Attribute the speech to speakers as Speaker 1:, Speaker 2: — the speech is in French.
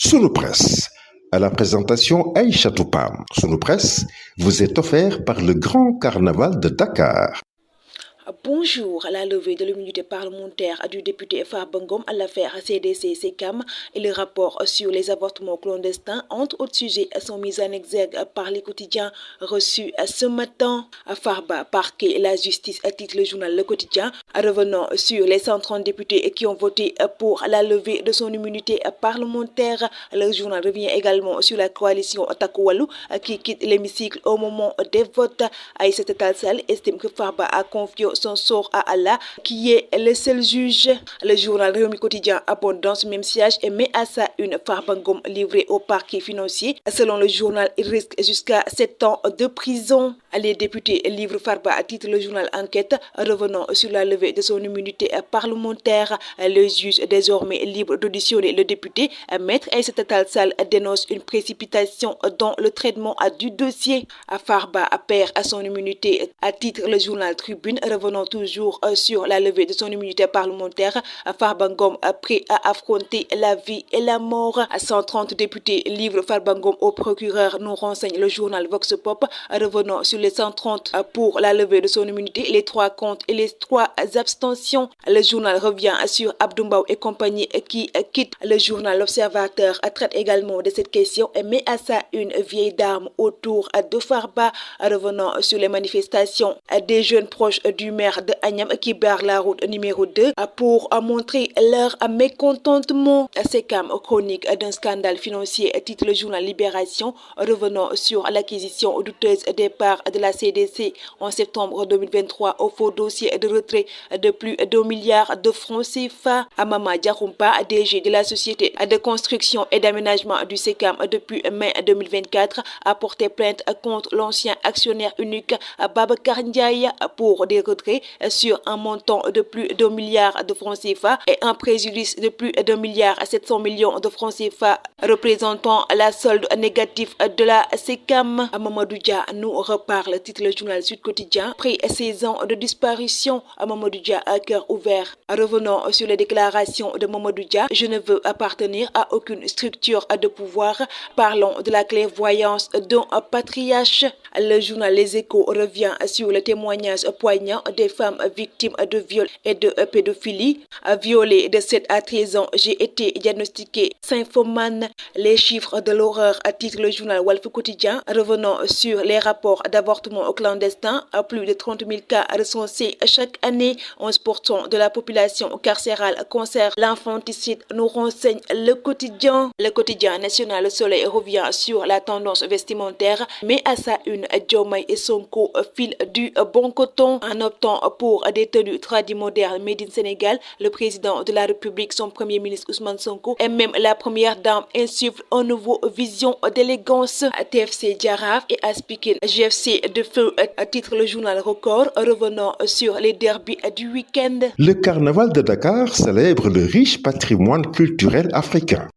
Speaker 1: Sunu Presse. À la présentation Aïcha Toupam. Sunu Presse vous est offert par le Grand Carnaval de Dakar.
Speaker 2: Bonjour. À la levée de l'immunité parlementaire du député Farba Ngom à l'affaire CDC-SECAM et le rapport sur les avortements clandestins, entre autres sujets, sont mis en exergue par les quotidiens reçus ce matin. Farba, parquet, la justice, titre le journal Le Quotidien, revenant sur les 130 députés qui ont voté pour la levée de son immunité parlementaire. Le journal revient également sur la coalition Takku Wallu qui quitte l'hémicycle au moment des votes. Aïssata Tall Sall estime que Farba a confié son sort à Allah, qui est le seul juge. Le journal Rewmi Quotidien abonde dans ce même siège et met à sa une Farba Ngom livré au parquet financier. Selon le journal, il risque jusqu'à 7 ans de prison. Les députés livrent Farba, titre le journal Enquête, revenant sur la levée de son immunité parlementaire. Le juge, désormais libre d'auditionner le député, Maître Aïssata Tall Sall, dénonce une précipitation dans le traitement du dossier. Farba perd son immunité, à titre le journal Tribune, revenant toujours sur la levée de son immunité parlementaire. Farba Ngom prêt à affronter la vie et la mort. 130 députés livrent Farba Ngom au procureur, nous renseigne le journal Vox Pop, revenant sur les 130 pour la levée de son immunité, les 3 contre et les 3 abstentions. Le journal revient sur Abdou Mbow et compagnie qui quitte. Le journal L'Observateur traite également de cette question et met à sa une vieille dame autour de Farba, revenant sur les manifestations des jeunes proches du maire de Agnam qui barrent la route numéro 2 pour montrer leur mécontentement. SECAM, chronique d'un scandale financier, titre le journal Libération, revenant sur l'acquisition douteuse des parts de la CDC en septembre 2023 au faux dossier de retrait de plus d'1 milliard de francs CFA. Mama Diakhoumpa, DG de la société de construction et d'aménagement du SECAM depuis mai 2024, a porté plainte contre l'ancien actionnaire unique Babacar Ndiaye pour des retraits sur un montant de plus d'1 milliard de francs CFA et un préjudice de plus d'1 milliard 700 millions de francs CFA, représentant la solde négative de la SECAM. Mamadou Dia nous reparle, titre le journal Sud Quotidien. Après 16 ans de disparition, Mamadou Dia à cœur ouvert. Revenons sur les déclarations de Mamadou Dia. Je ne veux appartenir à aucune structure de pouvoir. Parlons de la clairvoyance d'un patriarche. Le journal Les Échos revient sur le témoignage poignant des femmes victimes de viol et de pédophilie. Violée de 7 à 13 ans, j'ai été diagnostiquée symphomane. Les chiffres de l'horreur, titre le journal Walf Quotidien. Revenons sur les rapports d'avortement clandestin. Plus de 30 000 cas recensés chaque année. 11% de la population carcérale concerne l'infanticide, nous renseigne le quotidien. Le quotidien national Le Soleil revient sur la tendance vestimentaire, mais à sa une, Diomaye et Sonko filent du bon coton en optant pour des tenues tradis modernes made in Sénégal. Le président de la République, son premier ministre Ousmane Sonko et même la première dame insufflent une nouvelle vision d'élégance. TFC Jaraaf et AS Pikine GFC de feu, titre le journal Record, revenant sur les derbys du week-end.
Speaker 1: Le Carnaval de Dakar célèbre le riche patrimoine culturel africain.